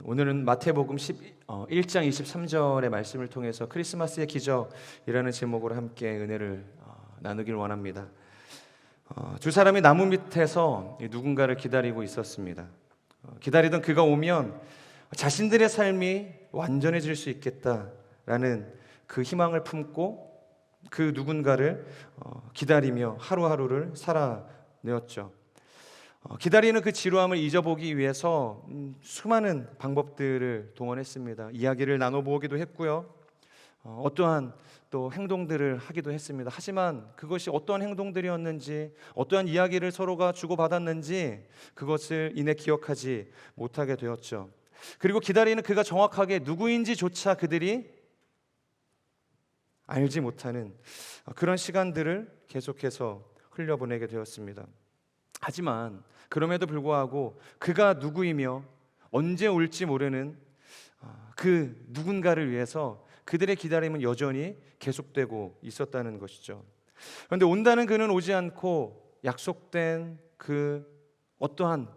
오늘은 마태복음 1장 23절의 말씀을 통해서 크리스마스의 기적이라는 제목으로 함께 은혜를 나누길 원합니다. 두 사람이 나무 밑에서 누군가를 기다리고 있었습니다. 기다리던 그가 오면 자신들의 삶이 완전해질 수 있겠다라는 그 희망을 품고 그 누군가를 기다리며 하루하루를 살아내었죠. 기다리는 그 지루함을 잊어보기 위해서 수많은 방법들을 동원했습니다. 이야기를 나눠보기도 했고요. 어떠한 또 행동들을 하기도 했습니다. 하지만 그것이 어떠한 행동들이었는지, 어떠한 이야기를 서로가 주고받았는지 그것을 이내 기억하지 못하게 되었죠. 그리고 기다리는 그가 정확하게 누구인지조차 그들이 알지 못하는 그런 시간들을 계속해서 흘려보내게 되었습니다. 하지만 그럼에도 불구하고 그가 누구이며 언제 올지 모르는 그 누군가를 위해서 그들의 기다림은 여전히 계속되고 있었다는 것이죠. 그런데 온다는 그는 오지 않고 약속된 그 어떠한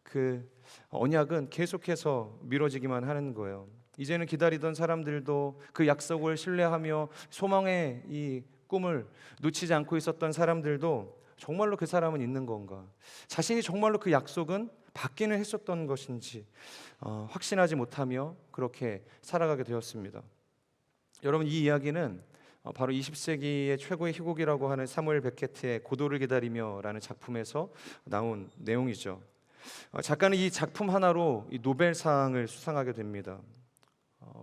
그 언약은 계속해서 미뤄지기만 하는 거예요. 이제는 기다리던 사람들도 그 약속을 신뢰하며 소망의 이 꿈을 놓치지 않고 있었던 사람들도 정말로 그 사람은 있는 건가? 자신이 정말로 그 약속은 받기는 했었던 것인지 확신하지 못하며 그렇게 살아가게 되었습니다. 여러분, 이 이야기는 바로 20세기의 최고의 희곡이라고 하는 사무엘 베케트의 고도를 기다리며라는 작품에서 나온 내용이죠. 작가는 이 작품 하나로 이 노벨상을 수상하게 됩니다.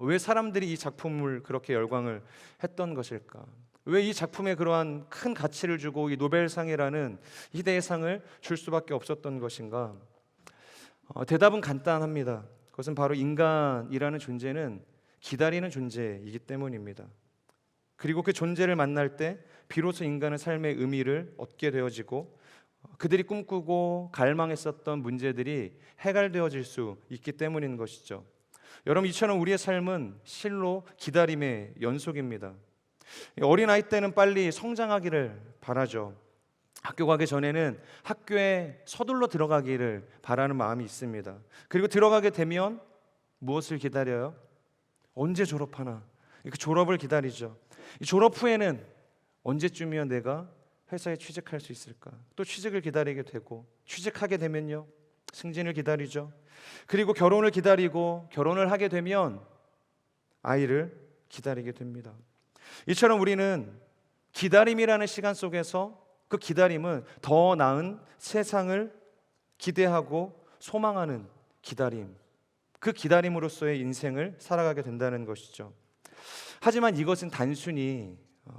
왜 사람들이 이 작품을 그렇게 열광을 했던 것일까? 왜 이 작품에 그러한 큰 가치를 주고 이 노벨상이라는 희대의 상을 줄 수밖에 없었던 것인가? 대답은 간단합니다. 그것은 바로 인간이라는 존재는 기다리는 존재이기 때문입니다. 그리고 그 존재를 만날 때 비로소 인간은 삶의 의미를 얻게 되어지고 그들이 꿈꾸고 갈망했었던 문제들이 해결되어질 수 있기 때문인 것이죠. 여러분, 이처럼 우리의 삶은 실로 기다림의 연속입니다. 어린아이 때는 빨리 성장하기를 바라죠. 학교 가기 전에는 학교에 서둘러 들어가기를 바라는 마음이 있습니다. 그리고 들어가게 되면 무엇을 기다려요? 언제 졸업하나? 그 졸업을 기다리죠. 졸업 후에는 언제쯤이면 내가 회사에 취직할 수 있을까? 또 취직을 기다리게 되고, 취직하게 되면요, 승진을 기다리죠. 그리고 결혼을 기다리고, 결혼을 하게 되면 아이를 기다리게 됩니다. 이처럼 우리는 기다림이라는 시간 속에서 그 기다림은 더 나은 세상을 기대하고 소망하는 기다림, 그 기다림으로서의 인생을 살아가게 된다는 것이죠. 하지만 이것은 단순히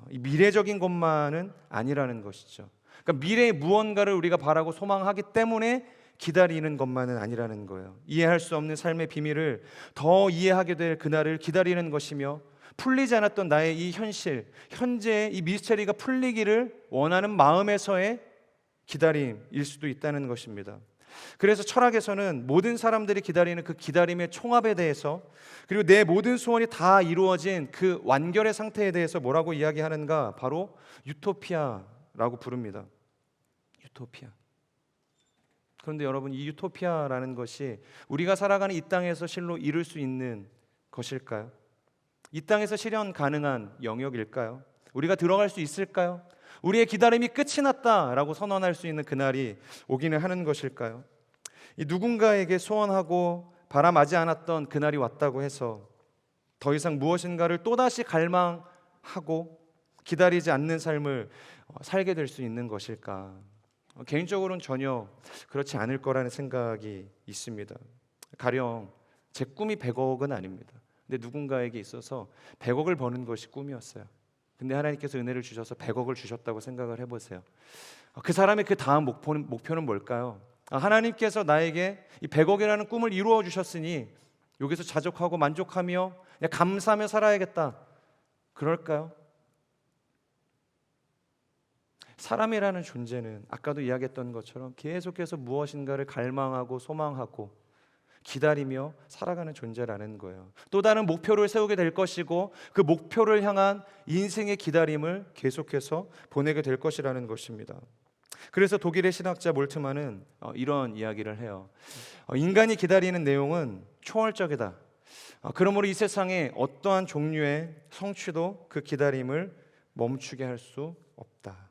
미래적인 것만은 아니라는 것이죠. 그러니까 미래의 무언가를 우리가 바라고 소망하기 때문에 기다리는 것만은 아니라는 거예요. 이해할 수 없는 삶의 비밀을 더 이해하게 될 그날을 기다리는 것이며, 풀리지 않았던 나의 이 현실, 현재의 이 미스터리가 풀리기를 원하는 마음에서의 기다림일 수도 있다는 것입니다. 그래서 철학에서는 모든 사람들이 기다리는 그 기다림의 총합에 대해서, 그리고 내 모든 소원이 다 이루어진 그 완결의 상태에 대해서 뭐라고 이야기하는가? 바로 유토피아라고 부릅니다. 유토피아. 그런데 여러분, 이 유토피아라는 것이 우리가 살아가는 이 땅에서 실로 이룰 수 있는 것일까요? 이 땅에서 실현 가능한 영역일까요? 우리가 들어갈 수 있을까요? 우리의 기다림이 끝이 났다라고 선언할 수 있는 그날이 오기는 하는 것일까요? 이 누군가에게 소원하고 바람하지 않았던 그날이 왔다고 해서 더 이상 무엇인가를 또다시 갈망하고 기다리지 않는 삶을 살게 될 수 있는 것일까? 개인적으로는 전혀 그렇지 않을 거라는 생각이 있습니다. 가령 제 꿈이 100억은 아닙니다. 근데 누군가에게 있어서 100억을 버는 것이 꿈이었어요. 근데 하나님께서 은혜를 주셔서 100억을 주셨다고 생각을 해보세요. 그 사람의 그 다음 목표는 뭘까요? 하나님께서 나에게 이 100억이라는 꿈을 이루어 주셨으니 여기서 자족하고 만족하며 그냥 감사하며 살아야겠다, 그럴까요? 사람이라는 존재는 아까도 이야기했던 것처럼 계속해서 무엇인가를 갈망하고 소망하고 기다리며 살아가는 존재라는 거예요. 또 다른 목표를 세우게 될 것이고 그 목표를 향한 인생의 기다림을 계속해서 보내게 될 것이라는 것입니다. 그래서 독일의 신학자 몰트만은 이런 이야기를 해요. 인간이 기다리는 내용은 초월적이다. 그러므로 이 세상에 어떠한 종류의 성취도 그 기다림을 멈추게 할 수 없다.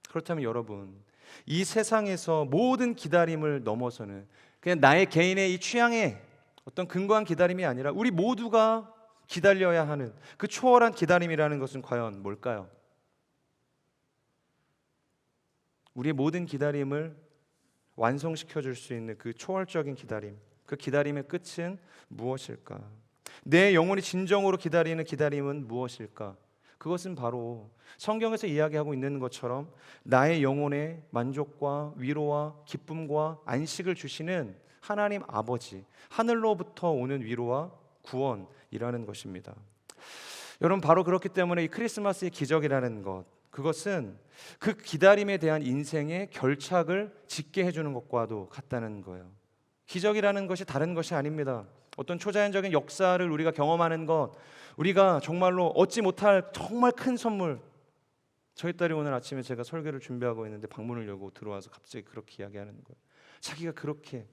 그렇다면 여러분, 이 세상에서 모든 기다림을 넘어서는 그냥 나의 개인의 이 취향의 어떤 근거한 기다림이 아니라 우리 모두가 기다려야 하는 그 초월한 기다림이라는 것은 과연 뭘까요? 우리의 모든 기다림을 완성시켜 줄 수 있는 그 초월적인 기다림, 그 기다림의 끝은 무엇일까? 내 영혼이 진정으로 기다리는 기다림은 무엇일까? 그것은 바로 성경에서 이야기하고 있는 것처럼 나의 영혼의 만족과 위로와 기쁨과 안식을 주시는 하나님 아버지, 하늘로부터 오는 위로와 구원이라는 것입니다. 여러분, 바로 그렇기 때문에 이 크리스마스의 기적이라는 것, 그것은 그 기다림에 대한 인생의 결착을 짓게 해주는 것과도 같다는 거예요. 기적이라는 것이 다른 것이 아닙니다. 어떤 초자연적인 역사를 우리가 경험하는 것, 우리가 정말로 얻지 못할 정말 큰 선물. 저희 딸이 오늘 아침에 제가 설교를 준비하고 있는데 방문을 열고 들어와서 갑자기 그렇게 이야기하는 거예요. 자기가 그렇게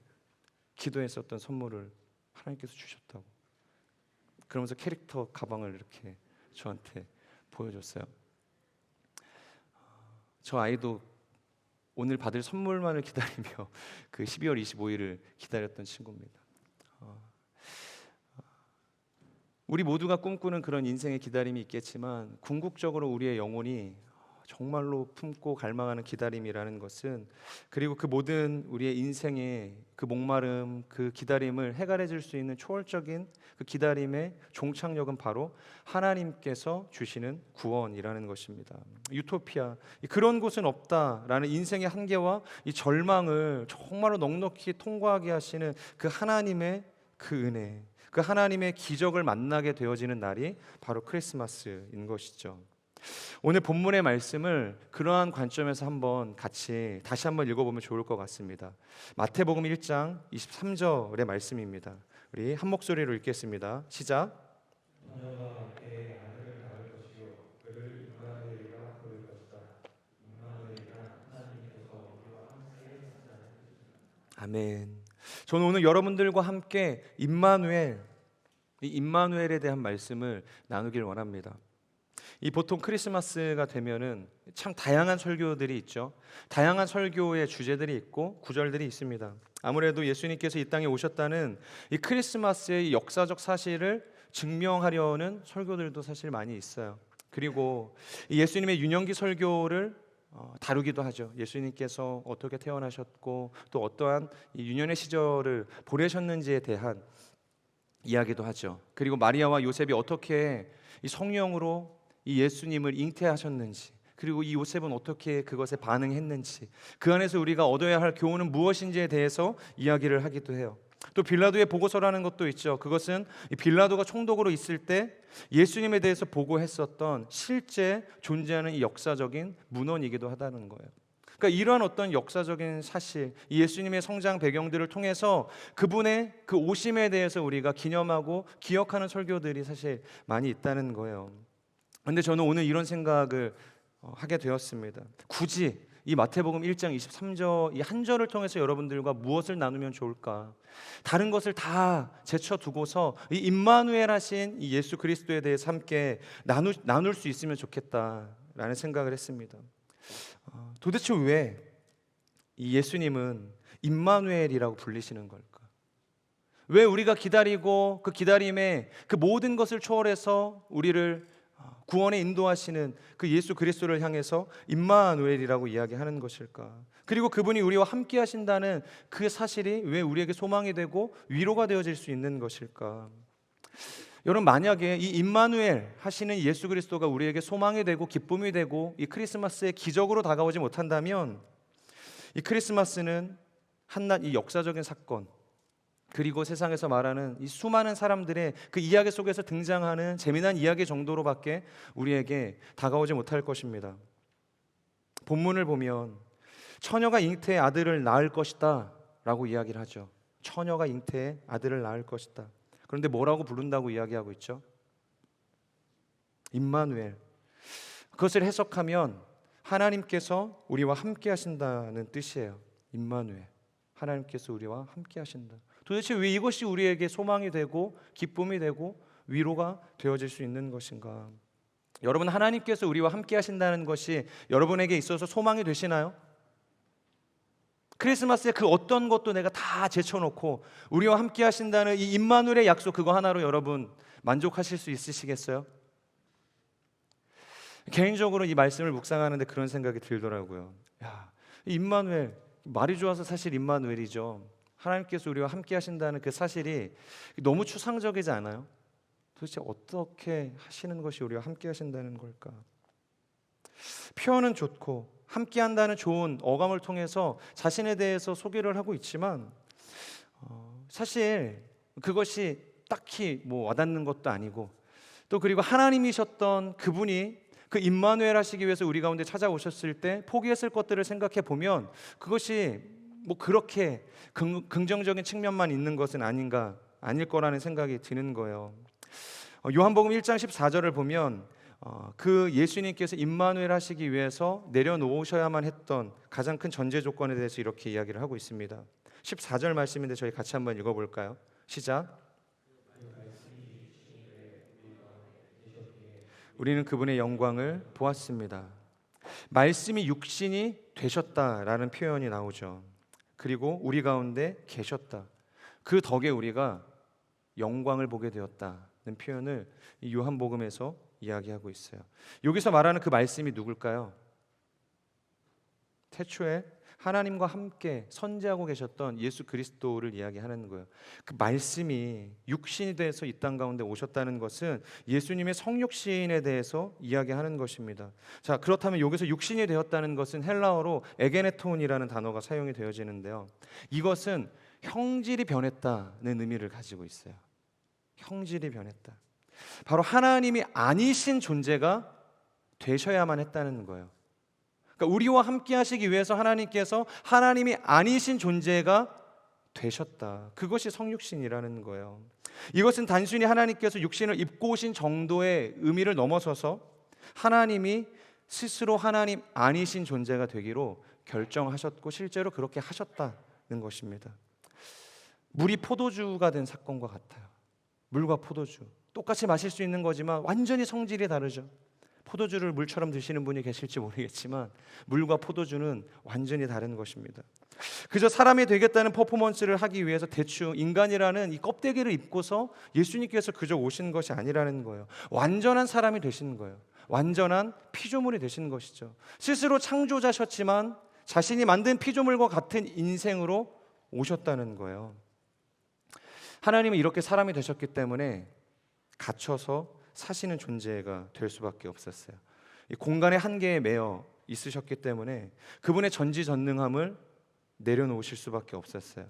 기도했었던 선물을 하나님께서 주셨다고. 그러면서 캐릭터 가방을 이렇게 저한테 보여줬어요. 저 아이도 오늘 받을 선물만을 기다리며 그 12월 25일을 기다렸던 친구입니다. 우리 모두가 꿈꾸는 그런 인생의 기다림이 있겠지만 궁극적으로 우리의 영혼이 정말로 품고 갈망하는 기다림이라는 것은, 그리고 그 모든 우리의 인생의 그 목마름, 그 기다림을 해결해 줄 수 있는 초월적인 그 기다림의 종착역은 바로 하나님께서 주시는 구원이라는 것입니다. 유토피아, 그런 곳은 없다라는 인생의 한계와 이 절망을 정말로 넉넉히 통과하게 하시는 그 하나님의 그 은혜, 그 하나님의 기적을 만나게 되어지는 날이 바로 크리스마스인 것이죠. 오늘 본문의 말씀을 그러한 관점에서 한번 같이 다시 한번 읽어보면 좋을 것 같습니다. 마태복음 1장 23절의 말씀입니다. 우리 한 목소리로 읽겠습니다. 시작. 아멘. 저는 오늘 여러분들과 함께 임마누엘, 이 임마누엘에 대한 말씀을 나누길 원합니다. 이 보통 크리스마스가 되면은 참 다양한 설교들이 있죠. 다양한 설교의 주제들이 있고 구절들이 있습니다. 아무래도 예수님께서 이 땅에 오셨다는 이 크리스마스의 역사적 사실을 증명하려는 설교들도 사실 많이 있어요. 그리고 이 예수님의 유년기 설교를 다루기도 하죠. 예수님께서 어떻게 태어나셨고 또 어떠한 이 유년의 시절을 보내셨는지에 대한 이야기도 하죠. 그리고 마리아와 요셉이 어떻게 이 성령으로 이 예수님을 잉태하셨는지, 그리고 이 요셉은 어떻게 그것에 반응했는지, 그 안에서 우리가 얻어야 할 교훈은 무엇인지에 대해서 이야기를 하기도 해요. 또 빌라도의 보고서라는 것도 있죠. 그것은 빌라도가 총독으로 있을 때 예수님에 대해서 보고했었던 실제 존재하는 이 역사적인 문헌이기도 하다는 거예요. 그러니까 이러한 어떤 역사적인 사실, 이 예수님의 성장 배경들을 통해서 그분의 그 오심에 대해서 우리가 기념하고 기억하는 설교들이 사실 많이 있다는 거예요. 그런데 저는 오늘 이런 생각을 하게 되었습니다. 굳이 이 마태복음 1장 23절 이 한 절을 통해서 여러분들과 무엇을 나누면 좋을까? 다른 것을 다 제쳐두고서 이 임마누엘 하신 이 예수 그리스도에 대해서 함께 나눌 수 있으면 좋겠다라는 생각을 했습니다. 도대체 왜 이 예수님은 임마누엘이라고 불리시는 걸까? 왜 우리가 기다리고 그 기다림에 그 모든 것을 초월해서 우리를 구원에 인도하시는 그 예수 그리스도를 향해서 임마누엘이라고 이야기하는 것일까? 그리고 그분이 우리와 함께 하신다는 그 사실이 왜 우리에게 소망이 되고 위로가 되어질 수 있는 것일까? 여러분, 만약에 이 임마누엘 하시는 예수 그리스도가 우리에게 소망이 되고 기쁨이 되고 이 크리스마스의 기적으로 다가오지 못한다면 이 크리스마스는 한낱 이 역사적인 사건, 그리고 세상에서 말하는 이 수많은 사람들의 그 이야기 속에서 등장하는 재미난 이야기 정도로밖에 우리에게 다가오지 못할 것입니다. 본문을 보면 처녀가 잉태의 아들을 낳을 것이다 라고 이야기를 하죠. 처녀가 잉태의 아들을 낳을 것이다. 그런데 뭐라고 부른다고 이야기하고 있죠? 임마누엘. 그것을 해석하면 하나님께서 우리와 함께 하신다는 뜻이에요. 임마누엘, 하나님께서 우리와 함께 하신다. 도대체 왜 이것이 우리에게 소망이 되고 기쁨이 되고 위로가 되어질 수 있는 것인가? 여러분, 하나님께서 우리와 함께 하신다는 것이 여러분에게 있어서 소망이 되시나요? 크리스마스에 그 어떤 것도 내가 다 제쳐놓고 우리와 함께 하신다는 이 임마누엘의 약속, 그거 하나로 여러분 만족하실 수 있으시겠어요? 개인적으로 이 말씀을 묵상하는데 그런 생각이 들더라고요. 야, 임마누엘, 말이 좋아서 사실 임마누엘이죠. 하나님께서 우리와 함께 하신다는 그 사실이 너무 추상적이지 않아요? 도대체 어떻게 하시는 것이 우리와 함께 하신다는 걸까? 표현은 좋고 함께 한다는 좋은 어감을 통해서 자신에 대해서 소개를 하고 있지만 사실 그것이 딱히 뭐 와닿는 것도 아니고, 또 그리고 하나님이셨던 그분이 그 임마누엘 하시기 위해서 우리 가운데 찾아오셨을 때 포기했을 것들을 생각해 보면 그것이 뭐 그렇게 긍정적인 측면만 있는 것은 아닐 거라는 생각이 드는 거예요. 요한복음 1장 14절을 보면 그 예수님께서 임마누엘 하시기 위해서 내려놓으셔야만 했던 가장 큰 전제 조건에 대해서 이렇게 이야기를 하고 있습니다. 14절 말씀인데 저희 같이 한번 읽어볼까요? 시작. 우리는 그분의 영광을 보았습니다. 말씀이 육신이 되셨다라는 표현이 나오죠. 그리고 우리 가운데 계셨다. 그 덕에 우리가 영광을 보게 되었다는 표현을 이 요한복음에서 이야기하고 있어요. 여기서 말하는 그 말씀이 누굴까요? 태초에 하나님과 함께 선지하고 계셨던 예수 그리스도를 이야기하는 거예요. 그 말씀이 육신이 돼서 이 땅 가운데 오셨다는 것은 예수님의 성육신에 대해서 이야기하는 것입니다. 자, 그렇다면 여기서 육신이 되었다는 것은 헬라어로 에게네톤이라는 단어가 사용이 되어지는데요. 이것은 형질이 변했다는 의미를 가지고 있어요. 형질이 변했다. 바로 하나님이 아니신 존재가 되셔야만 했다는 거예요. 그러니까 우리와 함께 하시기 위해서 하나님께서 하나님이 아니신 존재가 되셨다. 그것이 성육신이라는 거예요. 이것은 단순히 하나님께서 육신을 입고 오신 정도의 의미를 넘어서서 하나님이 스스로 하나님 아니신 존재가 되기로 결정하셨고 실제로 그렇게 하셨다는 것입니다. 물이 포도주가 된 사건과 같아요. 물과 포도주 똑같이 마실 수 있는 거지만 완전히 성질이 다르죠. 포도주를 물처럼 드시는 분이 계실지 모르겠지만 물과 포도주는 완전히 다른 것입니다. 그저 사람이 되겠다는 퍼포먼스를 하기 위해서 대충 인간이라는 이 껍데기를 입고서 예수님께서 그저 오신 것이 아니라는 거예요. 완전한 사람이 되신 거예요. 완전한 피조물이 되신 것이죠. 스스로 창조자셨지만 자신이 만든 피조물과 같은 인생으로 오셨다는 거예요. 하나님은 이렇게 사람이 되셨기 때문에 갇혀서 사시는 존재가 될 수밖에 없었어요. 이 공간의 한계에 매여 있으셨기 때문에 그분의 전지전능함을 내려놓으실 수밖에 없었어요.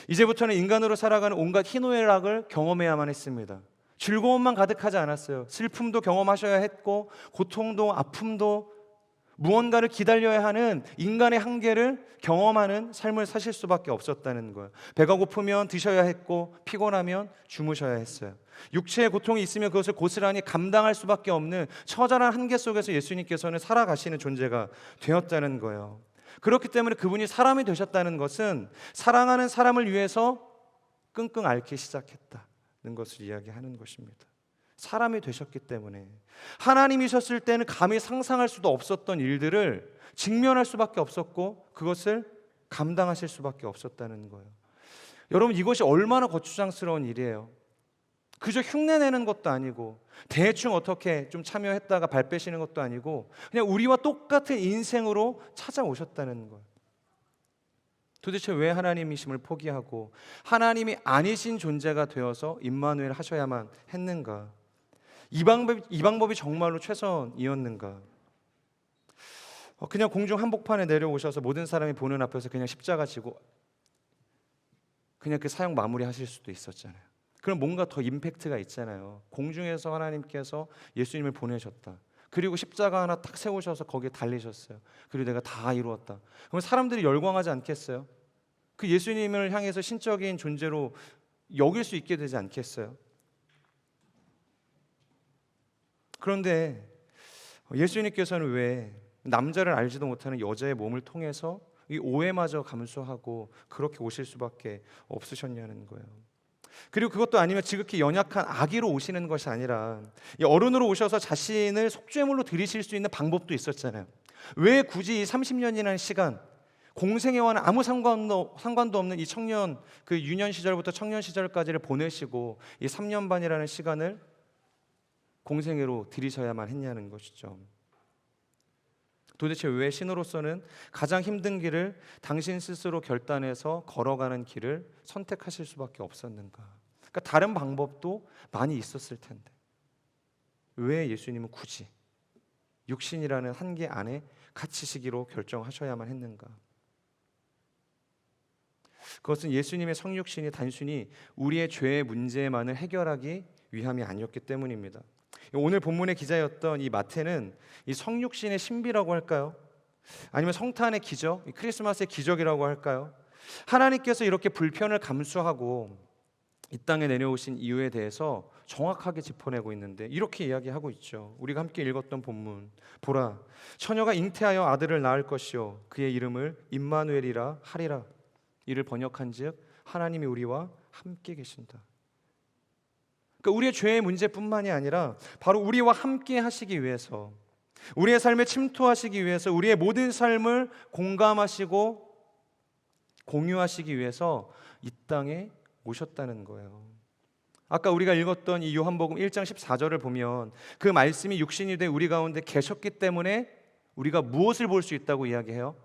이제부터는 인간으로 살아가는 온갖 희노애락을 경험해야만 했습니다. 즐거움만 가득하지 않았어요. 슬픔도 경험하셔야 했고 고통도 아픔도 무언가를 기다려야 하는 인간의 한계를 경험하는 삶을 사실 수밖에 없었다는 거예요. 배가 고프면 드셔야 했고 피곤하면 주무셔야 했어요. 육체의 고통이 있으면 그것을 고스란히 감당할 수밖에 없는 처절한 한계 속에서 예수님께서는 살아가시는 존재가 되었다는 거예요. 그렇기 때문에 그분이 사람이 되셨다는 것은 사랑하는 사람을 위해서 끙끙 앓기 시작했다는 것을 이야기하는 것입니다. 사람이 되셨기 때문에 하나님이셨을 때는 감히 상상할 수도 없었던 일들을 직면할 수밖에 없었고 그것을 감당하실 수밖에 없었다는 거예요. 여러분, 이것이 얼마나 거추장스러운 일이에요. 그저 흉내내는 것도 아니고 대충 어떻게 좀 참여했다가 발 빼시는 것도 아니고 그냥 우리와 똑같은 인생으로 찾아오셨다는 거예요. 도대체 왜 하나님이심을 포기하고 하나님이 아니신 존재가 되어서 임마누엘 하셔야만 했는가? 이 방법이 정말로 최선이었는가? 그냥 공중 한복판에 내려오셔서 모든 사람이 보는 앞에서 그냥 십자가 지고 그냥 그 사역 마무리하실 수도 있었잖아요. 그럼 뭔가 더 임팩트가 있잖아요. 공중에서 하나님께서 예수님을 보내셨다. 그리고 십자가 하나 딱 세우셔서 거기에 달리셨어요. 그리고 내가 다 이루었다. 그럼 사람들이 열광하지 않겠어요? 그 예수님을 향해서 신적인 존재로 여길 수 있게 되지 않겠어요? 그런데 예수님께서는 왜 남자를 알지도 못하는 여자의 몸을 통해서 이 오해마저 감수하고 그렇게 오실 수밖에 없으셨냐는 거예요. 그리고 그것도 아니면 지극히 연약한 아기로 오시는 것이 아니라 이 어른으로 오셔서 자신을 속죄물로 드리실 수 있는 방법도 있었잖아요. 왜 굳이 30년이라는 시간, 공생애와는 아무 상관도 없는 이 청년, 그 유년 시절부터 청년 시절까지를 보내시고 이 3년 반이라는 시간을 공생애로 들이셔야만 했냐는 것이죠. 도대체 왜 신으로서는 가장 힘든 길을 당신 스스로 결단해서 걸어가는 길을 선택하실 수밖에 없었는가? 그러니까 다른 방법도 많이 있었을 텐데 왜 예수님은 굳이 육신이라는 한계 안에 갇히시기로 결정하셔야만 했는가? 그것은 예수님의 성육신이 단순히 우리의 죄의 문제만을 해결하기 위함이 아니었기 때문입니다. 오늘 본문의 기자였던 이 마태는 이 성육신의 신비라고 할까요? 아니면 성탄의 기적, 크리스마스의 기적이라고 할까요? 하나님께서 이렇게 불편을 감수하고 이 땅에 내려오신 이유에 대해서 정확하게 짚어내고 있는데 이렇게 이야기하고 있죠. 우리가 함께 읽었던 본문, 보라, 처녀가 잉태하여 아들을 낳을 것이요 그의 이름을 임마누엘이라 하리라. 이를 번역한즉 하나님이 우리와 함께 계신다. 그러니까 우리의 죄의 문제뿐만이 아니라 바로 우리와 함께 하시기 위해서, 우리의 삶에 침투하시기 위해서, 우리의 모든 삶을 공감하시고 공유하시기 위해서 이 땅에 오셨다는 거예요. 아까 우리가 읽었던 이 요한복음 1장 14절을 보면 그 말씀이 육신이 돼 우리 가운데 계셨기 때문에 우리가 무엇을 볼 수 있다고 이야기해요?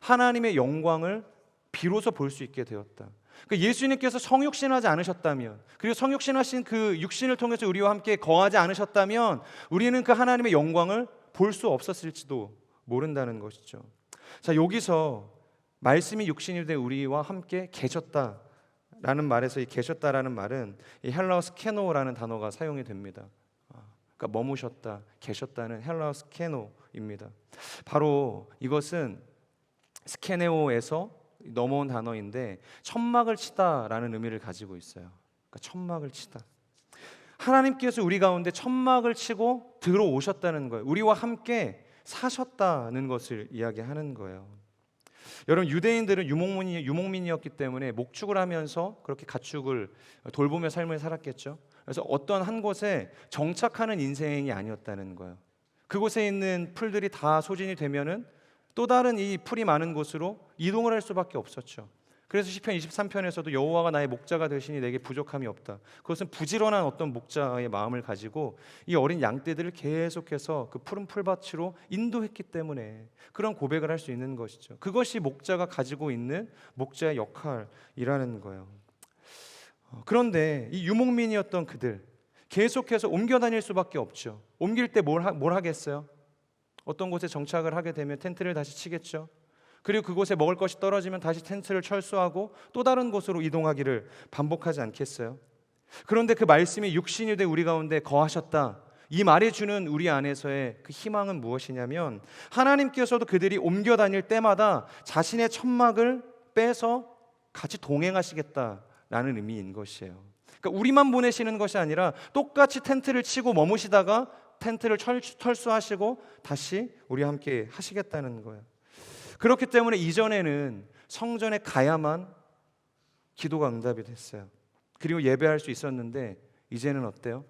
하나님의 영광을 비로소 볼 수 있게 되었다. 그러니까 예수님께서 성육신하지 않으셨다면, 그리고 성육신하신 그 육신을 통해서 우리와 함께 거하지 않으셨다면 우리는 그 하나님의 영광을 볼 수 없었을지도 모른다는 것이죠. 자, 여기서 말씀이 육신이 돼 우리와 함께 계셨다라는 말에서 이 계셨다라는 말은 이 헬라어 스케노라는 단어가 사용이 됩니다. 그러니까 머무셨다, 계셨다는 헬라어 스케노입니다. 바로 이것은 스케네오에서 넘어온 단어인데 천막을 치다라는 의미를 가지고 있어요. 그러니까 천막을 치다. 하나님께서 우리 가운데 천막을 치고 들어오셨다는 거예요. 우리와 함께 사셨다는 것을 이야기하는 거예요. 여러분, 유대인들은 유목민이었기 때문에 목축을 하면서 그렇게 가축을 돌보며 삶을 살았겠죠. 그래서 어떤 한 곳에 정착하는 인생이 아니었다는 거예요. 그곳에 있는 풀들이 다 소진이 되면은 또 다른 이 풀이 많은 곳으로 이동을 할 수밖에 없었죠. 그래서 시편 23편에서도 여호와가 나의 목자가 되시니 내게 부족함이 없다. 그것은 부지런한 어떤 목자의 마음을 가지고 이 어린 양떼들을 계속해서 그 푸른 풀밭으로 인도했기 때문에 그런 고백을 할 수 있는 것이죠. 그것이 목자가 가지고 있는 목자의 역할이라는 거예요. 그런데 이 유목민이었던 그들 계속해서 옮겨 다닐 수밖에 없죠. 옮길 때 뭘 하겠어요? 어떤 곳에 정착을 하게 되면 텐트를 다시 치겠죠. 그리고 그곳에 먹을 것이 떨어지면 다시 텐트를 철수하고 또 다른 곳으로 이동하기를 반복하지 않겠어요? 그런데 그 말씀이 육신이 돼 우리 가운데 거하셨다. 이 말이 주는 우리 안에서의 그 희망은 무엇이냐면 하나님께서도 그들이 옮겨 다닐 때마다 자신의 천막을 빼서 같이 동행하시겠다라는 의미인 것이에요. 그러니까 우리만 보내시는 것이 아니라 똑같이 텐트를 치고 머무시다가 텐트를 철수하시고 다시 우리와 함께 하시겠다는 거예요. 그렇기 때문에 이전에는 성전에 가야만 기도가 응답이 됐어요. 그리고 예배할 수 있었는데 이제는 어때요?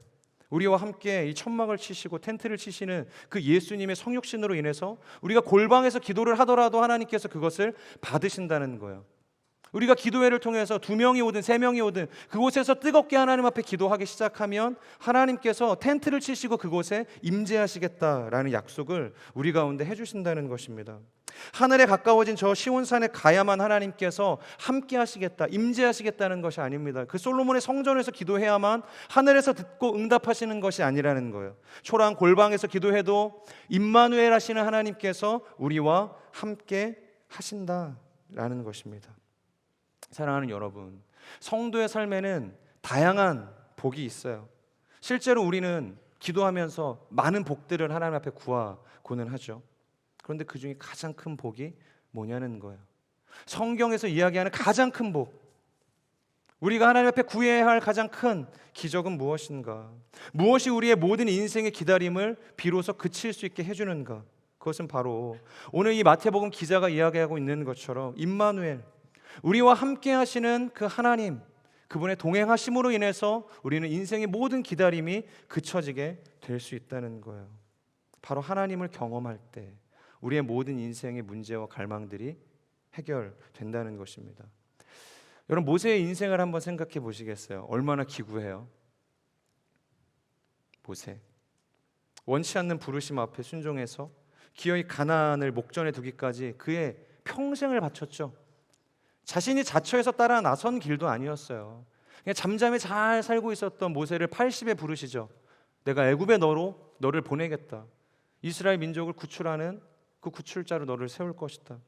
우리와 함께 이 천막을 치시고 텐트를 치시는 그 예수님의 성육신으로 인해서 우리가 골방에서 기도를 하더라도 하나님께서 그것을 받으신다는 거예요. 우리가 기도회를 통해서 2명이 오든 3명이 오든 그곳에서 뜨겁게 하나님 앞에 기도하기 시작하면 하나님께서 텐트를 치시고 그곳에 임재하시겠다라는 약속을 우리 가운데 해주신다는 것입니다. 하늘에 가까워진 저 시온산에 가야만 하나님께서 함께 하시겠다, 임재하시겠다는 것이 아닙니다. 그 솔로몬의 성전에서 기도해야만 하늘에서 듣고 응답하시는 것이 아니라는 거예요. 초라한 골방에서 기도해도 임마누엘 하시는 하나님께서 우리와 함께 하신다라는 것입니다. 사랑하는 여러분, 성도의 삶에는 다양한 복이 있어요. 실제로 우리는 기도하면서 많은 복들을 하나님 앞에 구하고는 하죠. 그런데 그 중에 가장 큰 복이 뭐냐는 거예요. 성경에서 이야기하는 가장 큰 복, 우리가 하나님 앞에 구해야 할 가장 큰 기적은 무엇인가? 무엇이 우리의 모든 인생의 기다림을 비로소 그칠 수 있게 해주는가? 그것은 바로 오늘 이 마태복음 기자가 이야기하고 있는 것처럼 임마누엘, 우리와 함께 하시는 그 하나님, 그분의 동행하심으로 인해서 우리는 인생의 모든 기다림이 그쳐지게 될 수 있다는 거예요. 바로 하나님을 경험할 때 우리의 모든 인생의 문제와 갈망들이 해결된다는 것입니다. 여러분, 모세의 인생을 한번 생각해 보시겠어요? 얼마나 기구해요? 모세, 원치 않는 부르심 앞에 순종해서 기어이 가나안을 목전에 두기까지 그의 평생을 바쳤죠. 자신이 자처해서 따라 나선 길도 아니었어요. 그냥 잠잠히 잘 살고 있었던 모세를 80에 부르시죠. 내가 애굽에 너를 보내겠다. 이스라엘 민족을 구출하는 그 구출자로 너를 세울 것이다.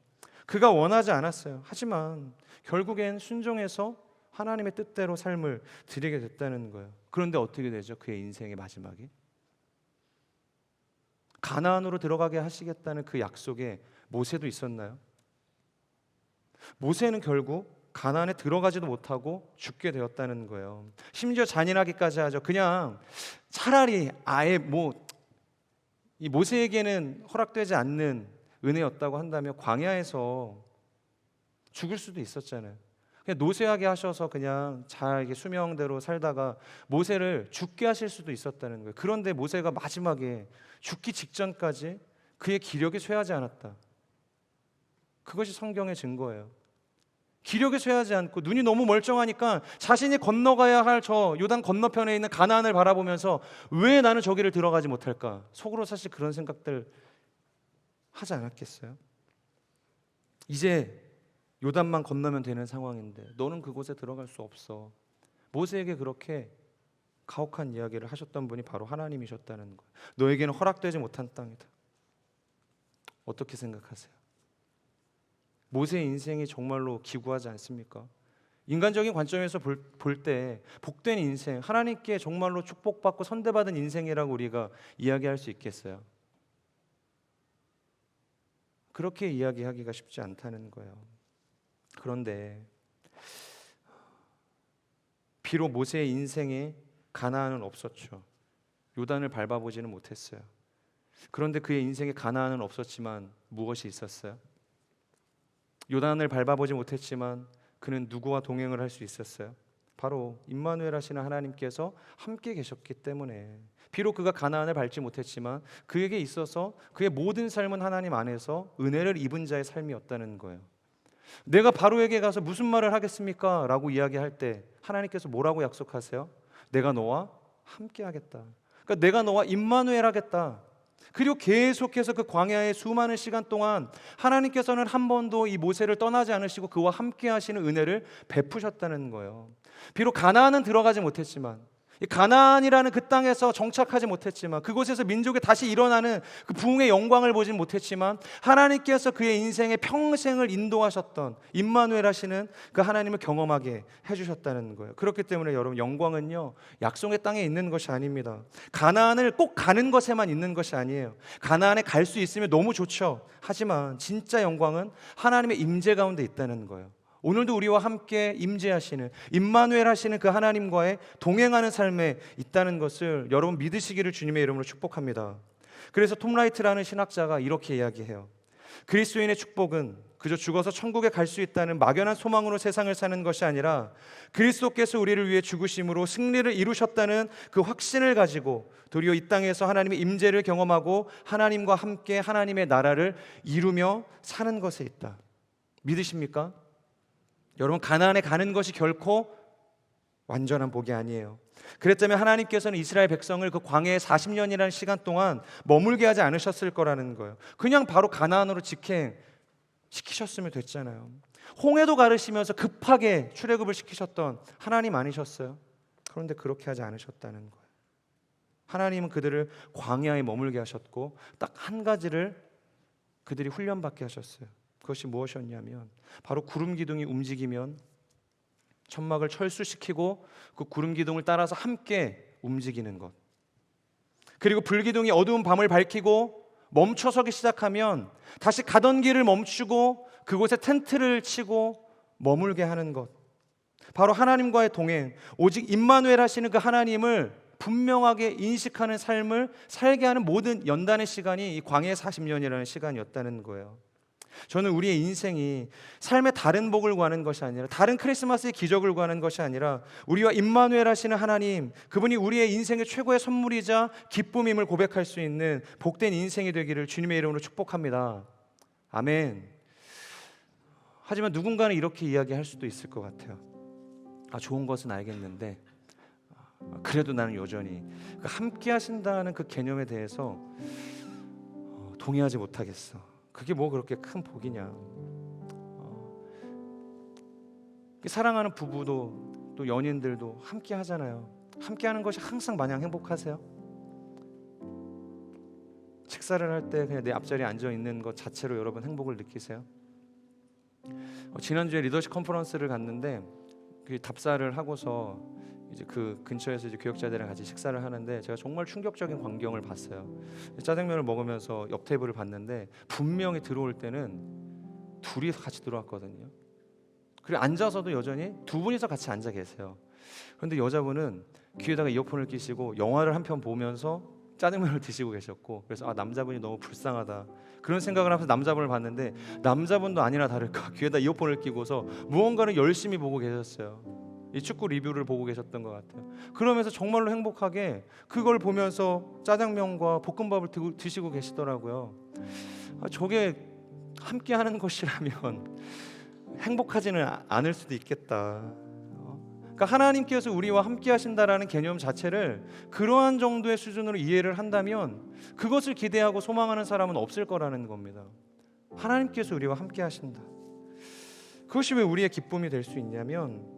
그가 원하지 않았어요. 하지만 결국엔 순종해서 하나님의 뜻대로 삶을 드리게 됐다는 거예요. 그런데 어떻게 되죠? 그의 인생의 마지막이 가나안으로 들어가게 하시겠다는 그 약속에 모세도 있었나요? 모세는 결국 가나안에 들어가지도 못하고 죽게 되었다는 거예요. 심지어 잔인하기까지 하죠. 그냥 차라리 아예 이 모세에게는 허락되지 않는 은혜였다고 한다면 광야에서 죽을 수도 있었잖아요. 그냥 노쇠하게 하셔서 그냥 잘 이렇게 수명대로 살다가 모세를 죽게 하실 수도 있었다는 거예요. 그런데 모세가 마지막에 죽기 직전까지 그의 기력이 쇠하지 않았다. 그것이 성경의 증거예요. 기력이 쇠하지 않고 눈이 너무 멀쩡하니까 자신이 건너가야 할 저 요단 건너편에 있는 가나안을 바라보면서 왜 나는 저기를 들어가지 못할까? 속으로 사실 그런 생각들 하지 않았겠어요? 이제 요단만 건너면 되는 상황인데 너는 그곳에 들어갈 수 없어. 모세에게 그렇게 가혹한 이야기를 하셨던 분이 바로 하나님이셨다는 거예요. 너에게는 허락되지 못한 땅이다. 어떻게 생각하세요? 모세의 인생이 정말로 기구하지 않습니까? 인간적인 관점에서 볼 때 복된 인생, 하나님께 정말로 축복받고 선대받은 인생이라고 우리가 이야기할 수 있겠어요? 그렇게 이야기하기가 쉽지 않다는 거예요. 그런데 비록 모세의 인생에 가나안은 없었죠. 요단을 밟아보지는 못했어요. 그런데 그의 인생에 가나안은 없었지만 무엇이 있었어요? 요단을 밟아보지 못했지만 그는 누구와 동행을 할 수 있었어요? 바로 임마누엘 하시는 하나님께서 함께 계셨기 때문에 비록 그가 가나안을 밟지 못했지만 그에게 있어서 그의 모든 삶은 하나님 안에서 은혜를 입은 자의 삶이었다는 거예요. 내가 바로에게 가서 무슨 말을 하겠습니까? 라고 이야기할 때 하나님께서 뭐라고 약속하세요? 내가 너와 함께 하겠다. 그러니까 내가 너와 임마누엘 하겠다. 그리고 계속해서 그 광야의 수많은 시간 동안 하나님께서는 한 번도 이 모세를 떠나지 않으시고 그와 함께 하시는 은혜를 베푸셨다는 거예요. 비록 가나안은 들어가지 못했지만, 이 가나안이라는 그 땅에서 정착하지 못했지만, 그곳에서 민족이 다시 일어나는 그 부흥의 영광을 보진 못했지만 하나님께서 그의 인생의 평생을 인도하셨던 임마누엘 하시는 그 하나님을 경험하게 해주셨다는 거예요. 그렇기 때문에 여러분, 영광은요 약속의 땅에 있는 것이 아닙니다. 가나안을 꼭 가는 것에만 있는 것이 아니에요. 가나안에 갈 수 있으면 너무 좋죠. 하지만 진짜 영광은 하나님의 임재 가운데 있다는 거예요. 오늘도 우리와 함께 임재하시는 임마누엘 하시는 그 하나님과의 동행하는 삶에 있다는 것을 여러분 믿으시기를 주님의 이름으로 축복합니다. 그래서 톰 라이트라는 신학자가 이렇게 이야기해요. 그리스도인의 축복은 그저 죽어서 천국에 갈 수 있다는 막연한 소망으로 세상을 사는 것이 아니라 그리스도께서 우리를 위해 죽으심으로 승리를 이루셨다는 그 확신을 가지고 도리어 이 땅에서 하나님의 임재를 경험하고 하나님과 함께 하나님의 나라를 이루며 사는 것에 있다. 믿으십니까? 여러분, 가나안에 가는 것이 결코 완전한 복이 아니에요. 그랬다면 하나님께서는 이스라엘 백성을 그 광야에 40년이라는 시간 동안 머물게 하지 않으셨을 거라는 거예요. 그냥 바로 가나안으로 직행시키셨으면 됐잖아요. 홍해도 가르시면서 급하게 출애굽을 시키셨던 하나님 아니셨어요? 그런데 그렇게 하지 않으셨다는 거예요. 하나님은 그들을 광야에 머물게 하셨고 딱 한 가지를 그들이 훈련받게 하셨어요. 그것이 무엇이었냐면 바로 구름 기둥이 움직이면 천막을 철수시키고 그 구름 기둥을 따라서 함께 움직이는 것, 그리고 불기둥이 어두운 밤을 밝히고 멈춰서기 시작하면 다시 가던 길을 멈추고 그곳에 텐트를 치고 머물게 하는 것, 바로 하나님과의 동행, 오직 임마누엘 하시는 그 하나님을 분명하게 인식하는 삶을 살게 하는 모든 연단의 시간이 이 광야의 40년이라는 시간이었다는 거예요. 저는 우리의 인생이 삶의 다른 복을 구하는 것이 아니라, 다른 크리스마스의 기적을 구하는 것이 아니라, 우리와 임마누엘 하시는 하나님, 그분이 우리의 인생의 최고의 선물이자 기쁨임을 고백할 수 있는 복된 인생이 되기를 주님의 이름으로 축복합니다. 아멘. 하지만 누군가는 이렇게 이야기할 수도 있을 것 같아요. 좋은 것은 알겠는데 그래도 나는 여전히 함께 하신다는 그 개념에 대해서 동의하지 못하겠어. 그게 뭐 그렇게 큰 복이냐. 사랑하는 부부도 또 연인들도 함께 하잖아요. 함께 하는 것이 항상 마냥 행복하세요? 식사를 할 때 그냥 내 앞자리에 앉아 있는 것 자체로 여러분 행복을 느끼세요? 지난주에 리더십 컨퍼런스를 갔는데 그 답사를 하고서 이제 그 근처에서 이제 교역자들이랑 같이 식사를 하는데 제가 정말 충격적인 광경을 봤어요. 짜장면을 먹으면서 옆 테이블을 봤는데 분명히 들어올 때는 둘이 같이 들어왔거든요. 그리고 앉아서도 여전히 두 분이서 같이 앉아 계세요. 그런데 여자분은 귀에다가 이어폰을 끼시고 영화를 한 편 보면서 짜장면을 드시고 계셨고, 그래서 남자분이 너무 불쌍하다 그런 생각을 하면서 남자분을 봤는데, 남자분도 아니나 다를까 귀에다 이어폰을 끼고서 무언가를 열심히 보고 계셨어요. 이 축구 리뷰를 보고 계셨던 것 같아요. 그러면서 정말로 행복하게 그걸 보면서 짜장면과 볶음밥을 드시고 계시더라고요. 저게 함께 하는 것이라면 행복하지는 않을 수도 있겠다. 그러니까 하나님께서 우리와 함께 하신다라는 개념 자체를 그러한 정도의 수준으로 이해를 한다면 그것을 기대하고 소망하는 사람은 없을 거라는 겁니다. 하나님께서 우리와 함께 하신다. 그것이 왜 우리의 기쁨이 될 수 있냐면,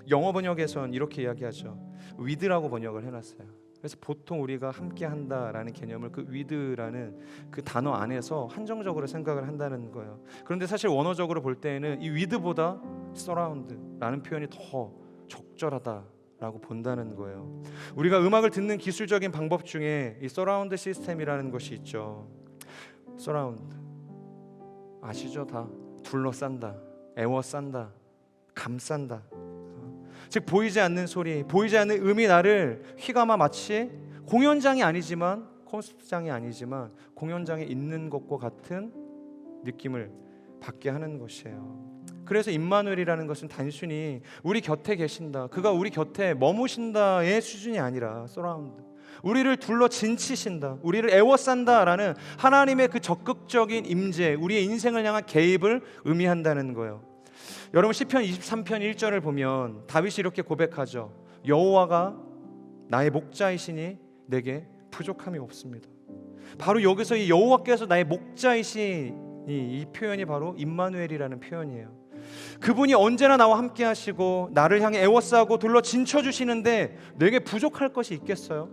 영어 번역에선 이렇게 이야기하죠. with라고 번역을 해놨어요. 그래서 보통 우리가 함께 한다라는 개념을 그 with라는 그 단어 안에서 한정적으로 생각을 한다는 거예요. 그런데 사실 원어적으로 볼 때에는 이 with보다 surround라는 표현이 더 적절하다라고 본다는 거예요. 우리가 음악을 듣는 기술적인 방법 중에 이 서라운드 시스템이라는 것이 있죠. 서라운드 아시죠? 다 둘러싼다, 애워싼다, 감싼다. 즉 보이지 않는 소리, 보이지 않는 음이 나를 휘감아 마치 공연장이 아니지만, 콘서트장이 아니지만 공연장에 있는 것과 같은 느낌을 받게 하는 것이에요. 그래서 임마누엘이라는 것은 단순히 우리 곁에 계신다, 그가 우리 곁에 머무신다의 수준이 아니라 서라운드, 우리를 둘러 진치신다, 우리를 애워싼다라는 하나님의 그 적극적인 임재, 우리의 인생을 향한 개입을 의미한다는 거예요. 여러분 시편 23편 1절을 보면 다윗이 이렇게 고백하죠. 여호와가 나의 목자이시니 내게 부족함이 없습니다. 바로 여기서 이 여호와께서 나의 목자이시니, 이 표현이 바로 임마누엘이라는 표현이에요. 그분이 언제나 나와 함께 하시고 나를 향해 애워싸고 둘러 진쳐주시는데 내게 부족할 것이 있겠어요?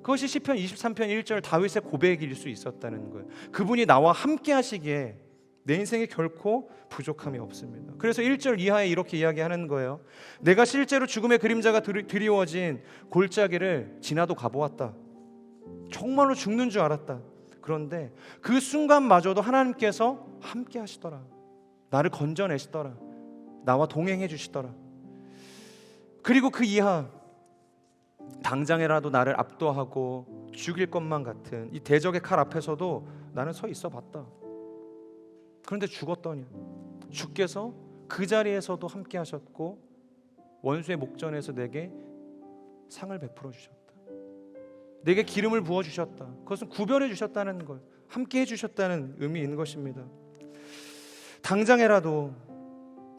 그것이 시편 23편 1절 다윗의 고백일 수 있었다는 거예요. 그분이 나와 함께 하시기에 내 인생에 결코 부족함이 없습니다. 그래서 1절 이하에 이렇게 이야기하는 거예요. 내가 실제로 죽음의 그림자가 드리워진 골짜기를 지나도 가보았다. 정말로 죽는 줄 알았다. 그런데 그 순간마저도 하나님께서 함께 하시더라. 나를 건져내시더라. 나와 동행해 주시더라. 그리고 그 이하, 당장에라도 나를 압도하고 죽일 것만 같은 이 대적의 칼 앞에서도 나는 서 있어 봤다. 그런데 죽었더니 주께서 그 자리에서도 함께 하셨고 원수의 목전에서 내게 상을 베풀어 주셨다. 내게 기름을 부어 주셨다. 그것은 구별해 주셨다는 걸, 함께 해 주셨다는 의미인 것입니다. 당장에라도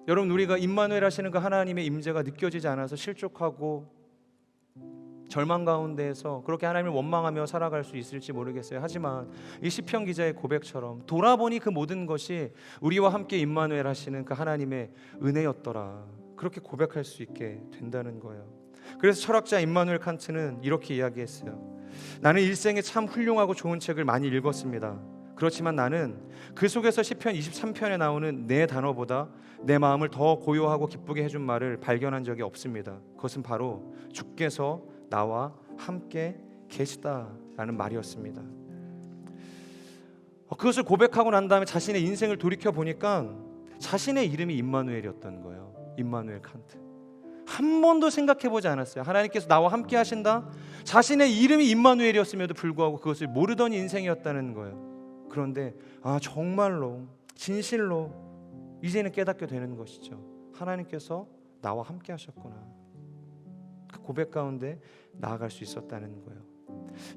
여러분, 우리가 임마누엘 하시는 그 하나님의 임재가 느껴지지 않아서 실족하고 절망 가운데에서 그렇게 하나님을 원망하며 살아갈 수 있을지 모르겠어요. 하지만 이 시편 기자의 고백처럼 돌아보니 그 모든 것이 우리와 함께 임마누엘 하시는 그 하나님의 은혜였더라, 그렇게 고백할 수 있게 된다는 거예요. 그래서 철학자 임마누엘 칸트는 이렇게 이야기했어요. 나는 일생에 참 훌륭하고 좋은 책을 많이 읽었습니다. 그렇지만 나는 그 속에서 시편 23편에 나오는 네 단어보다 내 마음을 더 고요하고 기쁘게 해준 말을 발견한 적이 없습니다. 그것은 바로 주께서 나와 함께 계시다라는 말이었습니다. 그것을 고백하고 난 다음에 자신의 인생을 돌이켜 보니까 자신의 이름이 임마누엘이었던 거예요. 임마누엘 칸트. 한 번도 생각해보지 않았어요. 하나님께서 나와 함께 하신다. 자신의 이름이 임마누엘이었음에도 불구하고 그것을 모르던 인생이었다는 거예요. 그런데 정말로 진실로 이제는 깨닫게 되는 것이죠. 하나님께서 나와 함께 하셨구나. 그 고백 가운데 나아갈 수 있었다는 거예요.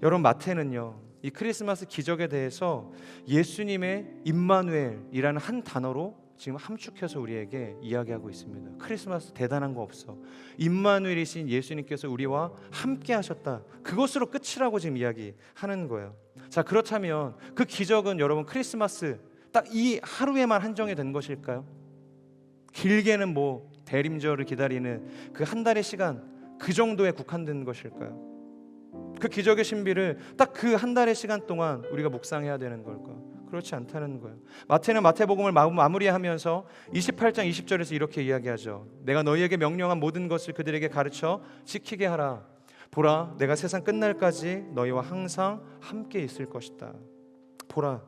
여러분, 마태는요, 이 크리스마스 기적에 대해서 예수님의 임마누엘이라는 한 단어로 지금 함축해서 우리에게 이야기하고 있습니다. 크리스마스 대단한 거 없어. 임마누엘이신 예수님께서 우리와 함께 하셨다. 그것으로 끝이라고 지금 이야기하는 거예요. 자, 그렇다면 그 기적은 여러분 크리스마스 딱 이 하루에만 한정이 된 것일까요? 길게는 대림절을 기다리는 그 한 달의 시간, 그 정도에 국한된 것일까요? 그 기적의 신비를 딱 그 한 달의 시간 동안 우리가 묵상해야 되는 걸까요? 그렇지 않다는 거예요. 마태는 마태복음을 마무리하면서 28장 20절에서 이렇게 이야기하죠. 내가 너희에게 명령한 모든 것을 그들에게 가르쳐 지키게 하라. 보라, 내가 세상 끝날까지 너희와 항상 함께 있을 것이다. 보라,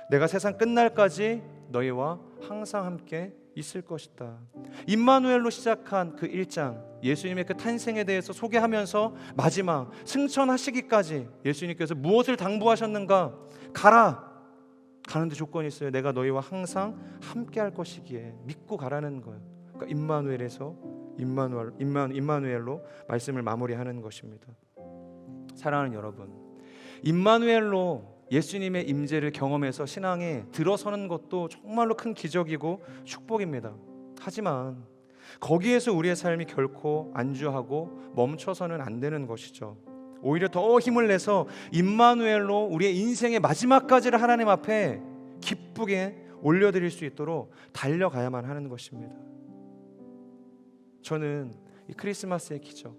내가 세상 끝날까지 너희와 항상 함께 있을 것이다. 임마누엘로 시작한 그 1장, 예수님의 그 탄생에 대해서 소개하면서 마지막 승천하시기까지 예수님께서 무엇을 당부하셨는가? 가라. 가는데 조건이 있어요. 내가 너희와 항상 함께 할 것이기에 믿고 가라는 거예요. 그러니까 임마누엘로 말씀을 마무리하는 것입니다. 사랑하는 여러분, 임마누엘로 예수님의 임재를 경험해서 신앙에 들어서는 것도 정말로 큰 기적이고 축복입니다. 하지만 거기에서 우리의 삶이 결코 안주하고 멈춰서는 안 되는 것이죠. 오히려 더 힘을 내서 임마누엘로 우리의 인생의 마지막까지를 하나님 앞에 기쁘게 올려드릴 수 있도록 달려가야만 하는 것입니다. 저는 이 크리스마스의 기적,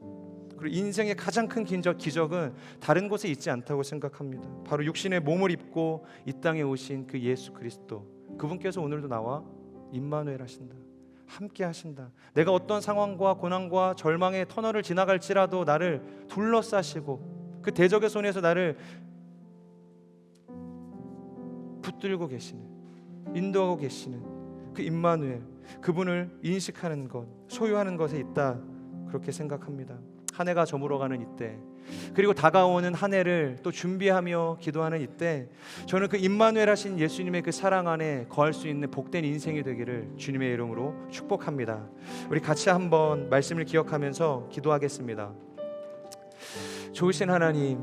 그리고 인생의 가장 큰 기적은 다른 곳에 있지 않다고 생각합니다. 바로 육신의 몸을 입고 이 땅에 오신 그 예수 그리스도, 그분께서 오늘도 나와 임마누엘 하신다, 함께 하신다. 내가 어떤 상황과 고난과 절망의 터널을 지나갈지라도 나를 둘러싸시고 그 대적의 손에서 나를 붙들고 계시는, 인도하고 계시는 그 임마누엘, 그분을 인식하는 것, 소유하는 것에 있다, 그렇게 생각합니다. 한 해가 저물어가는 이때, 그리고 다가오는 한 해를 또 준비하며 기도하는 이때, 저는 그 임마누엘 하신 예수님의 그 사랑 안에 거할 수 있는 복된 인생이 되기를 주님의 이름으로 축복합니다. 우리 같이 한번 말씀을 기억하면서 기도하겠습니다. 좋으신 하나님,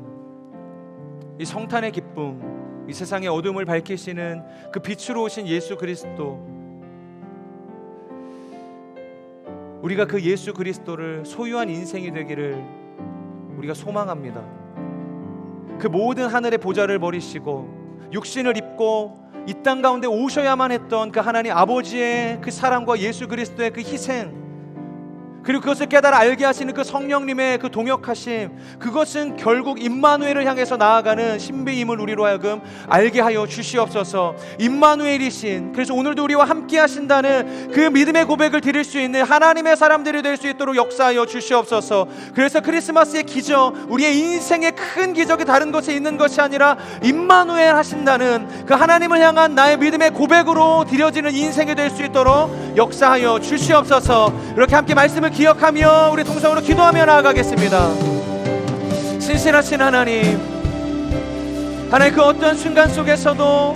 이 성탄의 기쁨, 이 세상의 어둠을 밝히시는 그 빛으로 오신 예수 그리스도, 우리가 그 예수 그리스도를 소유한 인생이 되기를 우리가 소망합니다. 그 모든 하늘의 보좌를 버리시고 육신을 입고 이 땅 가운데 오셔야만 했던 그 하나님 아버지의 그 사랑과 예수 그리스도의 그 희생, 그리고 그것을 깨달아 알게 하시는 그 성령님의 그 동역하심, 그것은 결국 임마누엘을 향해서 나아가는 신비임을 우리로 하여금 알게 하여 주시옵소서. 임마누엘이신, 그래서 오늘도 우리와 함께 하신다는 그 믿음의 고백을 드릴 수 있는 하나님의 사람들이 될 수 있도록 역사하여 주시옵소서. 그래서 크리스마스의 기적, 우리의 인생의 큰 기적이 다른 것에 있는 것이 아니라 임마누엘 하신다는 그 하나님을 향한 나의 믿음의 고백으로 드려지는 인생이 될 수 있도록 역사하여 주시옵소서. 이렇게 함께 말씀을 기억하며 우리 동성으로 기도하며 나아가겠습니다. 신실하신 하나님, 그 어떤 순간 속에서도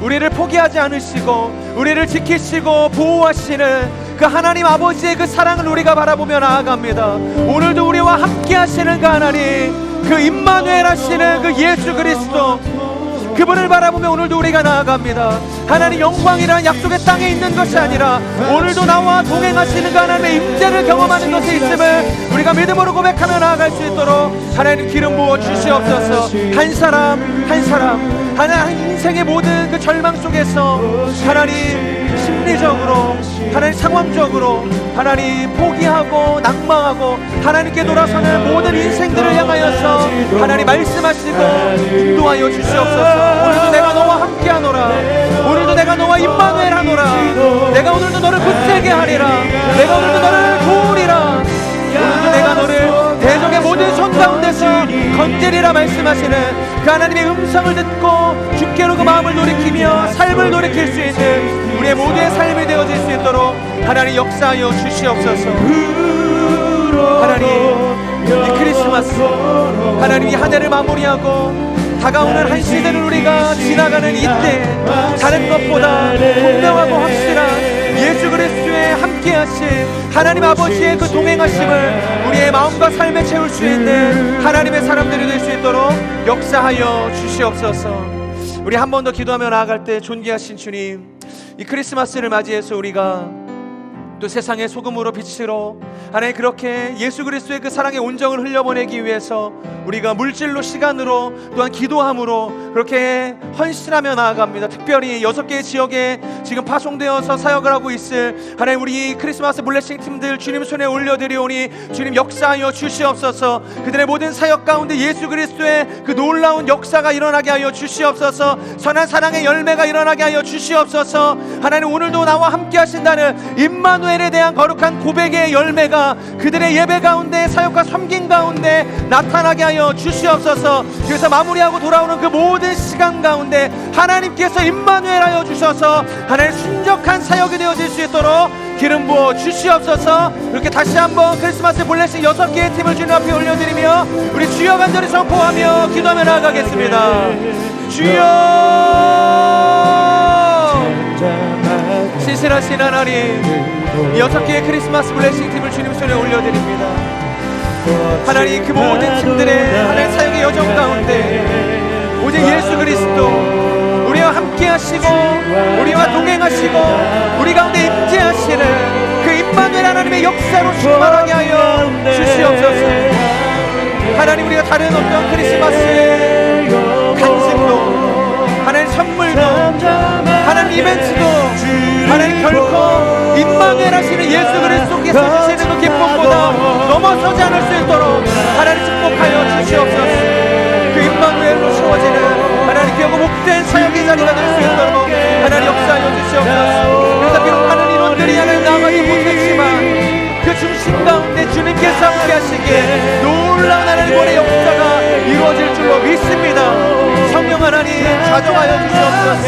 우리를 포기하지 않으시고 우리를 지키시고 보호하시는 그 하나님 아버지의 그 사랑을 우리가 바라보며 나아갑니다. 오늘도 우리와 함께 하시는 그 하나님, 그 임마누엘 하시는 그 예수 그리스도, 그분을 바라보며 오늘도 우리가 나아갑니다. 하나님, 영광이란 약속의 땅에 있는 것이 아니라 오늘도 나와 동행하시는 그 하나님의 임재를 경험하는 것에 있음을 우리가 믿음으로 고백하며 나아갈 수 있도록 하나님 기름 부어 주시옵소서. 한 사람 한 사람, 하나님 인생의 모든 그 절망 속에서 하나님 심리적으로, 하나님 상황적으로 하나님 포기하고 낙망하고 하나님께 돌아서는 모든 인생들을 향하여서 하나님 말씀하시고 인도하여 주시옵소서. 오늘도 내가 너와 함께하노라. 오늘도 내가 너와 임마누엘 하노라. 내가 오늘도 너를 붙들게 하리라. 내가 오늘도 너를 도우리라. 오늘도 내가 너를 대적의 모든 손 가운데서 건지리라 말씀하시는 그 하나님의 음성을 듣고 주께로 그 마음을 돌이키며 삶을 돌이킬 수 있는 우리의 모두의 삶이 되어질 하나님 역사하여 주시옵소서. 하나님 이 크리스마스 하나님 이 한 해를 마무리하고 다가오는 한 시대를 우리가 지나가는 이때 다른 것보다 분명하고 확실한 예수 그리스도의 함께하신 하나님 아버지의 그 동행하심을 우리의 마음과 삶에 채울 수 있는 하나님의 사람들이 될 수 있도록 역사하여 주시옵소서. 우리 한 번 더 기도하며 나아갈 때 존귀하신 주님, 이 크리스마스를 맞이해서 우리가 또 세상의 소금으로 빛으로 하나님 그렇게 예수 그리스도의 그 사랑의 온정을 흘려보내기 위해서 우리가 물질로 시간으로 또한 기도함으로 그렇게 헌신하며 나아갑니다. 특별히 6개의 지역에 지금 파송되어서 사역을 하고 있을 하나님 우리 크리스마스 블레싱 팀들 주님 손에 올려드리오니 주님 역사하여 주시옵소서. 그들의 모든 사역 가운데 예수 그리스도의 그 놀라운 역사가 일어나게 하여 주시옵소서. 선한 사랑의 열매가 일어나게 하여 주시옵소서. 하나님 오늘도 나와 함께 하신다는 임마누엘에 대한 거룩한 고백의 열매가 그들의 예배 가운데 사역과 섬김 가운데 나타나게 하여 주시옵소서. 그래서 마무리하고 돌아오는 그 모든 시간 가운데 하나님께서 임마누엘 하여 주셔서 하나님 순적한 사역이 되어질 수 있도록 기름 부어 주시옵소서. 이렇게 다시 한번 크리스마스 블레싱 6개의 팀을 주님 앞에 올려드리며 우리 주여 간절히 선포하며 기도하며 나아가겠습니다. 주여, 신실하신 하나님, 6개의 크리스마스 블레싱 팀을 주님 손에 올려드립니다. 하나님 그 모든 팀들의 하나님 사역의 여정 가운데 오직 예수 그리스도 우리와 함께 하시고 우리와 동행하시고 우리 가운데 임재하시는 그 임마누엘 하나님의 역사로 충만하게 하여 주시옵소서. 하나님 우리가 다른 어떤 크리스마스의 간식도 하나님 선물도 하나님 이벤트도 하나님 결코 임마누엘 하시는 예수 그리스도께서 주시는 그 기쁨보다 넘어서지 않을 수 있도록 하나님 축복하여 주시옵소서. 그 임마누엘로 세워지는 하나님 귀하고 복된 사역의 자리가 될 수 있도록 하나님 역사하여 주시옵소서. 그래서 비록 많은 인원들이 하나님 나가지 못했지만 그 중심 가운데 주님께서 함께 하시기에 놀라운 하나님의 역사가 이루어질 줄로 믿습니다. 성령 하나님 자정하여 주시옵소서.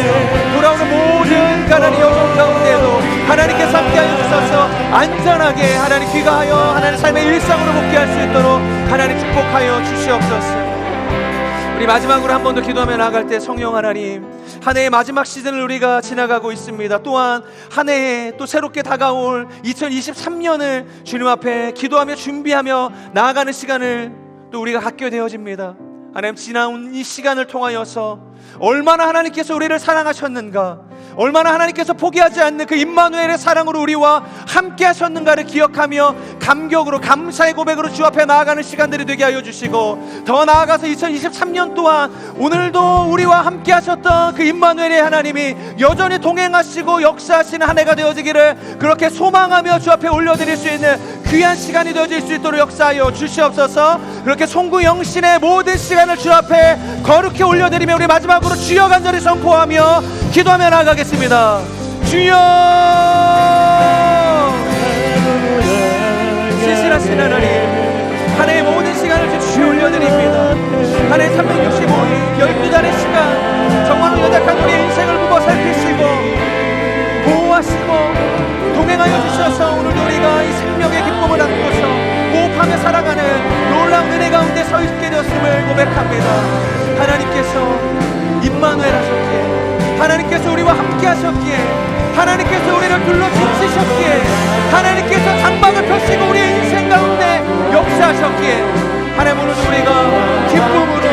돌아오는 모든 가난의 여정 가운데에도 하나님께서 함께하여 주셔서 안전하게 하나님 귀가하여 하나님 삶의 일상으로 복귀할 수 있도록 하나님 축복하여 주시옵소서. 우리 마지막으로 한 번 더 기도하며 나아갈 때 성령 하나님, 한 해의 마지막 시즌을 우리가 지나가고 있습니다. 또한 한 해에 또 새롭게 다가올 2023년을 주님 앞에 기도하며 준비하며 나아가는 시간을 또 우리가 갖게 되어집니다. 하나님 지나온 이 시간을 통하여서 얼마나 하나님께서 우리를 사랑하셨는가, 얼마나 하나님께서 포기하지 않는 그 임마누엘의 사랑으로 우리와 함께 하셨는가를 기억하며 감격으로 감사의 고백으로 주 앞에 나아가는 시간들이 되게 하여 주시고, 더 나아가서 2023년 또한 오늘도 우리와 함께 하셨던 그 임마누엘의 하나님이 여전히 동행하시고 역사하시는 한 해가 되어지기를 그렇게 소망하며 주 앞에 올려드릴 수 있는 귀한 시간이 되어질 수 있도록 역사하여 주시옵소서. 그렇게 송구 영신의 모든 시간을 주 앞에 거룩히 올려드리며 우리 마지막으로 주여 간절히 선포하며 기도하며 나아가겠습니다. 주여, 신실하신 하나님, 한 해의 모든 시간을 주여 올려드립니다. 한 해 365일 12달의 시간 정말로 연약한 우리의 인생을 보고 살피시고 보호하시고 동행하여 주셔서 오늘도 우리가 이 생명의 기쁨을 안고서 호흡하며 살아가는 놀라운 은혜 가운데 서 있게 되었음을 고백합니다. 하나님께서 임마누엘 하셨기에, 하나님께서 우리와 함께 하셨기에, 하나님께서 우리를 둘러 지키셨기에, 하나님께서 장막을 펴시고 우리의 인생 가운데 역사하셨기에 하나님 오늘도 우리가 기쁨으로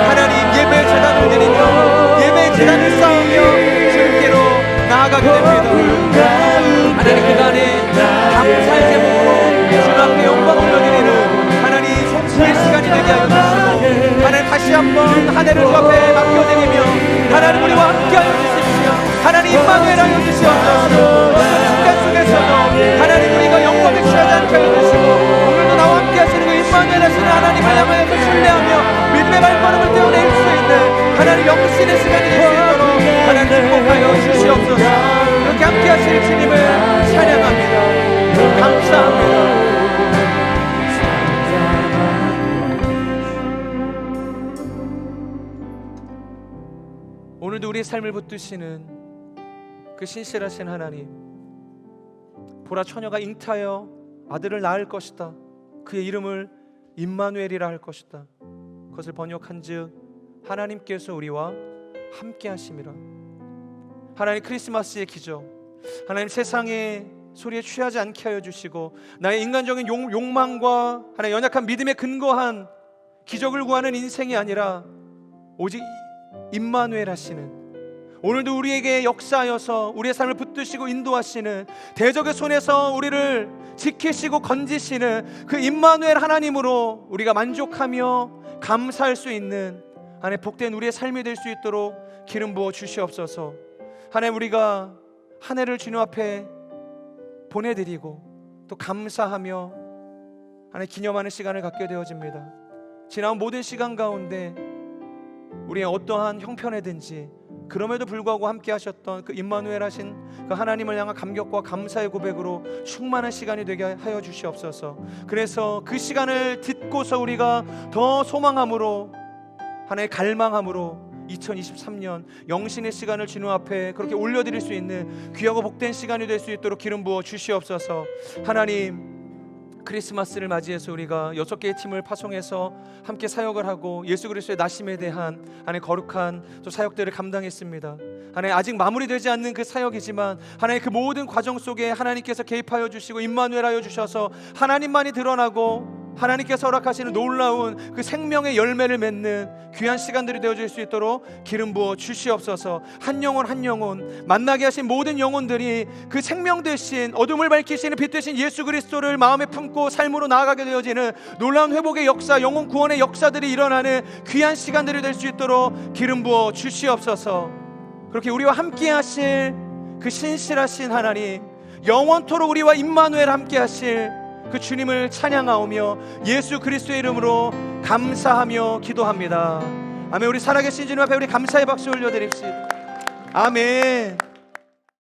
하나님 예배의 제단을 드리며 예배의 제단을 쌓으며 주님께로 나아가게 됩니다. 하나님 그간에 감사의 제목으로 주님 앞에 영광 올려드리는 하나님 송수의 시간이 되게 하여 주시고, 하나님 다시 한번 한 해를 주 앞에 맡겨드리며 하나님 우리와 함께 하여 주십시오. 하나님 임마누엘 하여 주시옵소서. 순간 속에서도 하나님 우리가 영광을 취하지 않게 하여 주시고 오늘도 나와 함께 하시는 그 임마누엘 하시는 하나님을 향하여서 신뢰하며 믿음의 발걸음을 떼어낼 수 있는 하나님 영신의 시간이 될 수 있도록 하나님 축복하여 주시옵소서. 그렇게 함께 하실 주님을 찬양합니다. 감사합니다. 오늘도 우리의 삶을 붙드시는 그 신실하신 하나님, 보라, 처녀가 잉타하여 아들을 낳을 것이다. 그의 이름을 임마누엘이라 할 것이다. 그것을 번역한즉 하나님께서 우리와 함께 하심이라. 하나님, 크리스마스의 기적, 하나님, 세상의 소리에 취하지 않게 하여 주시고 나의 인간적인 욕망과 하나님 연약한 믿음에 근거한 기적을 구하는 인생이 아니라 오직 임마누엘 하시는, 오늘도 우리에게 역사하여서 우리의 삶을 붙드시고 인도하시는, 대적의 손에서 우리를 지키시고 건지시는 그 임마누엘 하나님으로 우리가 만족하며 감사할 수 있는 하나님, 복된 우리의 삶이 될 수 있도록 기름 부어 주시옵소서. 하나님, 우리가 한 해를 주님 앞에 보내드리고 또 감사하며 하나님 기념하는 시간을 갖게 되어집니다. 지나온 모든 시간 가운데 우리의 어떠한 형편에든지 그럼에도 불구하고 함께 하셨던 그 임마누엘 하신 그 하나님을 향한 감격과 감사의 고백으로 충만한 시간이 되게 하여 주시옵소서. 그래서 그 시간을 듣고서 우리가 더 소망함으로, 하나의 갈망함으로 2023년 영신의 시간을 주님 앞에 그렇게 올려드릴 수 있는 귀하고 복된 시간이 될 수 있도록 기름 부어 주시옵소서. 하나님, 크리스마스를 맞이해서 우리가 6개의 팀을 파송해서 함께 사역을 하고 예수 그리스도의 나심에 대한 하나님 거룩한 또 사역들을 감당했습니다. 하나님, 아직 마무리되지 않는 그 사역이지만 하나님, 그 모든 과정 속에 하나님께서 개입하여 주시고 임마누엘 하여 주셔서 하나님만이 드러나고 하나님께서 허락하시는 놀라운 그 생명의 열매를 맺는 귀한 시간들이 되어질 수 있도록 기름 부어 주시옵소서. 한 영혼 한 영혼 만나게 하신 모든 영혼들이 그 생명 되신, 어둠을 밝히시는 빛 되신 예수 그리스도를 마음에 품고 삶으로 나아가게 되어지는 놀라운 회복의 역사, 영혼 구원의 역사들이 일어나는 귀한 시간들이 될 수 있도록 기름 부어 주시옵소서. 그렇게 우리와 함께 하실 그 신실하신 하나님, 영원토록 우리와 임마누엘 함께 하실 그 주님을 찬양하오며 예수 그리스도의 이름으로 감사하며 기도합니다. 아멘. 우리 살아계신 주님 앞에 우리 감사의 박수 올려드립시다. 아멘.